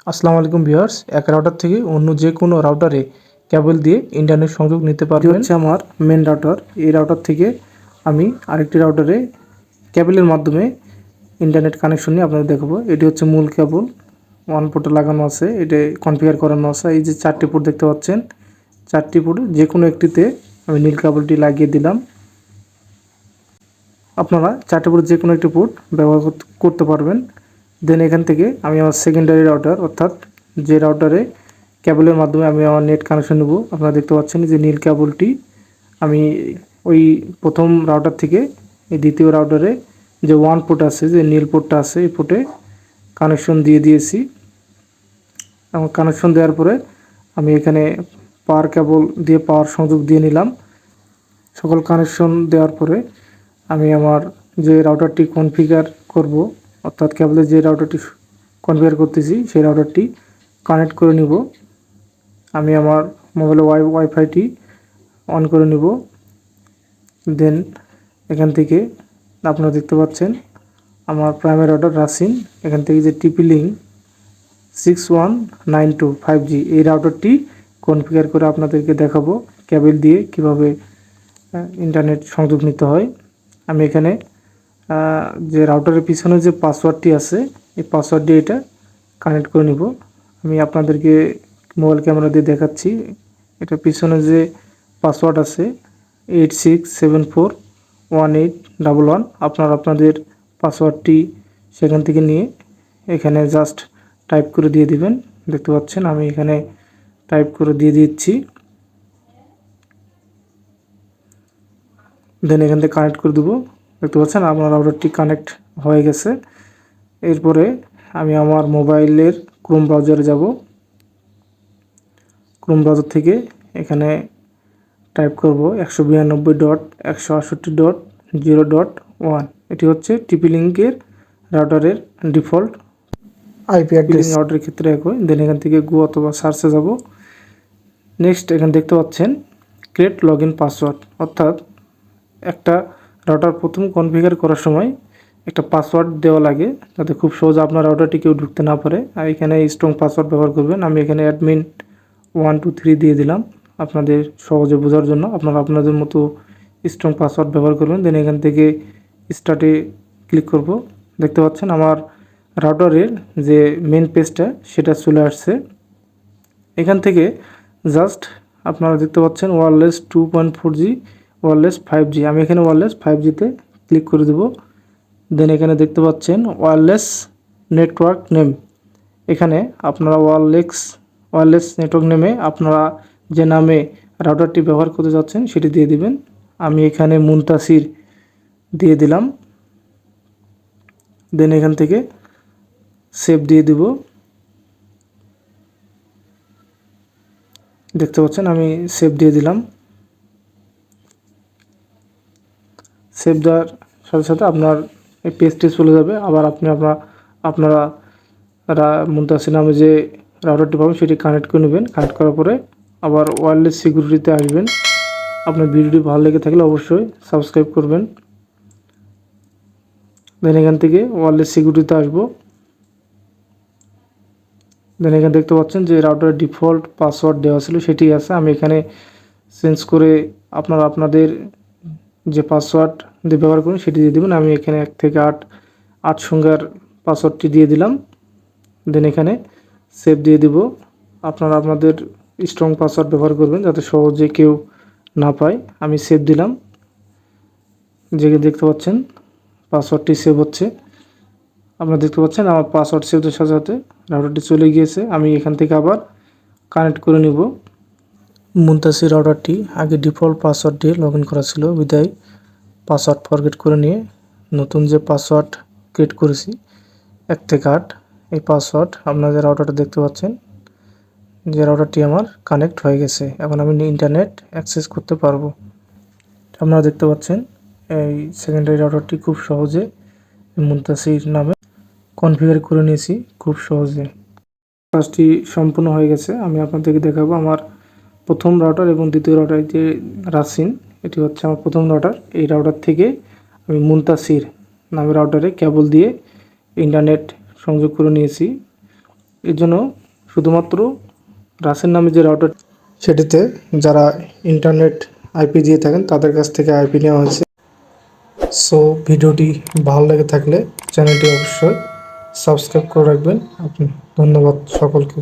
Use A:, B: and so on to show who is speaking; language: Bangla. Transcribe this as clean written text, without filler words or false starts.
A: আসসালামু আলাইকুম ভিউয়ার্স, এক রাউটার থেকে অন্য যে কোনো রাউটারে কেবল দিয়ে ইন্টারনেট সংযোগ নিতে পারবেন। হচ্ছে আমার মেন রাউটার। এই রাউটার থেকে আমি আরেকটি রাউটারে কেবলের মাধ্যমে ইন্টারনেট কানেকশন নিয়ে আপনাদের দেখাবো। এটি হচ্ছে মূল কেবল, ওয়ান পোর্টে লাগানো আছে, এটা কনফিগার করানো আছে। এই যে 4টি পোর্ট দেখতে পাচ্ছেন, 4টি পোর্ট যে কোনো একটিতে আমি নীল কেবলটি লাগিয়ে দিলাম। আপনারা 4টি পোর্ট যে কোনো একটি পোর্ট ব্যবহার করতে পারবেন। দেন এখান থেকে আমি আমার সেকেন্ডারি রাউটার, অর্থাৎ যে রাউটারে কেবলের মাধ্যমে আমি আমার নেট কানেকশন নেব, আপনারা দেখতে পাচ্ছেন যে নীল কেবলটি আমি ওই প্রথম রাউটার থেকে এই দ্বিতীয় রাউটারে যে ওয়ান পোর্ট আছে, যে নীল পোর্টটা আছে, এই পোর্টে কানেকশন দিয়ে দিয়েছি। এবং কানেকশন দেওয়ার পরে আমি এখানে পাওয়ার কেবল দিয়ে পাওয়ার সংযোগ দিয়ে নিলাম। সকল কানেকশন দেওয়ার পরে আমি আমার যে রাউটারটি কনফিগার করব, অর্থাৎ কেবলের যে রাউটারটি কনফিগার করতেছি সেই রাউটারটি কানেক্ট করে নিব। আমি আমার মোবাইলে ওয়াইফাইটি অন করে নিব। দেন এখান থেকে আপনারা দেখতে পাচ্ছেন আমার প্রাইমারি রাউটার রাসিন, এখান থেকে যে TP-Link 6192 5G এই রাউটারটি কনফিগার করে আপনাদেরকে দেখাবো কেবল দিয়ে কিভাবে ইন্টারনেট সংযোগ নিতে হয়। আমি এখানে যে রাউটারের পিছনে যে পাসওয়ার্ডটি আছে, এই পাসওয়ার্ড দিয়ে এটা কানেক্ট করে নিব। আমি আপনাদেরকে মোবাইল ক্যামেরা দিয়ে দেখাচ্ছি। এটা পিছনে যে পাসওয়ার্ড আছে 86741811, আপনারা আপনাদের পাসওয়ার্ডটি সেখান থেকে নিয়ে এখানে জাস্ট টাইপ করে দিয়ে দিবেন। দেখতে পাচ্ছেন আমি এখানে টাইপ করে দিয়ে দিচ্ছি। দেন এখান থেকে কানেক্ট করে দেবো। দেখতে পাচ্ছেন আমার রাউটারটি কানেক্ট হয়ে গেছে। এরপরে আমি আমার মোবাইলের ক্রোম ব্রাউজারে যাব। ক্রোম ব্রাউজার থেকে এখানে টাইপ করব 192.168.0.1। এটি হচ্ছে TP-Link-এর রাউটারের ডিফল্ট আইপি অ্যাড্রেস। রাউটারের ক্ষেত্রে একই। দেন এখান থেকে গো অথবা সার্চে যাব। নেক্সট এখানে দেখতে পাচ্ছেন ক্রিয়েট লগইন পাসওয়ার্ড, অর্থাৎ একটা রাউটার প্রথম কনফিগার করার সময় একটা পাসওয়ার্ড দেওয়া লাগে যাতে খুব সহজে আপনার রাউটারটি কেউ ঢুকতে না পারে। আর এখানে স্ট্রং পাসওয়ার্ড ব্যবহার করবেন। আমি এখানে অ্যাডমিন 123 দিয়ে দিলাম আপনাদের সহজে বোঝার জন্য। আপনারা আপনাদের মতো স্ট্রং পাসওয়ার্ড ব্যবহার করবেন। দেন এখান থেকে স্টার্টে ক্লিক করব। দেখতে পাচ্ছেন আমার রাউটারের যে মেন পেজটা সেটা চলে আসছে। এখান থেকে জাস্ট আপনারা দেখতে পাচ্ছেন ওয়্যারলেস 2.4G, ওয়্যারলেস 5G। আমি এখানে ওয়্যারলেস 5G-তে ক্লিক করে দেব। দেন এখানে দেখতে পাচ্ছেন ওয়্যারলেস নেটওয়ার্ক নেম। এখানে আপনারা ওয়্যারলেস নেটওয়ার্ক নেমে আপনারা যে নামে রাউটারটি ব্যবহার করতে যাচ্ছেন সেটি দিয়ে দিবেন। আমি এখানে মুনতাসির দিয়ে দিলাম। দেন এখান থেকে সেভ দিয়ে দিব। দেখতে পাচ্ছেন আমি সেভ দিয়ে দিলাম। সেভ দেওয়ার সাথে সাথে আপনার এই পেজটি চলে যাবে। আবার আপনারা মুনতাসির নামে যে রাউটারটি পাবেন সেটি কানেক্ট করে নেবেন। কানেক্ট করার পরে আবার ওয়্যারলেস সিকিউরিটিতে আসবেন। আপনার ভিডিওটি ভালো লেগে থাকলে অবশ্যই সাবস্ক্রাইব করবেন। দেন এখান থেকে ওয়্যারলেস সিকিউরিটিতে আসবো। দেন এখানে দেখতে পাচ্ছেন যে রাউটারের ডিফল্ট পাসওয়ার্ড দেওয়া ছিল সেটি আছে। আমি এখানে চেঞ্জ করে আপনারা আপনাদের যে পাসওয়ার্ড দিয়ে ব্যবহার করুন সেটি দিয়ে দেবেন। আমি এখানে 1 থেকে 8 সংখ্যার পাসওয়ার্ডটি দিয়ে দিলাম। দেন এখানে সেভ দিয়ে দিব। আপনারা আপনাদের স্ট্রং পাসওয়ার্ড ব্যবহার করবেন যাতে সহজে কেউ না পায়। আমি সেভ দিলাম। যে দেখতে পাচ্ছেন পাসওয়ার্ডটি সেভ হচ্ছে। আপনারা দেখতে পাচ্ছেন আমার পাসওয়ার্ড সেভের সাথে সাথে রাউটারটি চলে গিয়েছে। আমি এখান থেকে আবার কানেক্ট করে নিব। মুনতাসির রাউটারটি আগে ডিফল্ট পাসওয়ার্ড দিয়ে লগ ইন করা ছিল, বিদায় পাসওয়ার্ড ফরগেট করে নিয়ে নতুন যে পাসওয়ার্ড ক্রিয়েট করেছি 1 থেকে 8, এই পাসওয়ার্ড আপনারা যে রাউটারটা দেখতে পাচ্ছেন যে রাউটারটি আমার কানেক্ট হয়ে গেছে। এখন আমি ইন্টারনেট অ্যাক্সেস করতে পারবো। আপনারা দেখতে পাচ্ছেন এই সেকেন্ডারি রাউটারটি খুব সহজে মুনতাসির নামে কনফিগার করে নিয়েছি খুব সহজে। কাজটি সম্পূর্ণ হয়ে গেছে। আমি আপনাদেরকে দেখাবো আমার প্রথম রাউটার এবং দ্বিতীয় রাউটার যে রাসিন, এটি হচ্ছে আমার প্রথম রাউটার। এই রাউটার থেকে আমি মুনতাসির নামের রাউটারে কেবল দিয়ে ইন্টারনেট সংযোগ করে নিয়েছি। এর জন্য শুধুমাত্র রাসেল নামে যে রাউটার সেটিতে যারা ইন্টারনেট আইপি দিয়ে থাকেন তাদের কাছ থেকে আইপি নেওয়া হয়েছে। সো ভিডিওটি ভালো লেগে থাকলে চ্যানেলটি অবশ্যই সাবস্ক্রাইব করে রাখবেন। ধন্যবাদ সকলকে।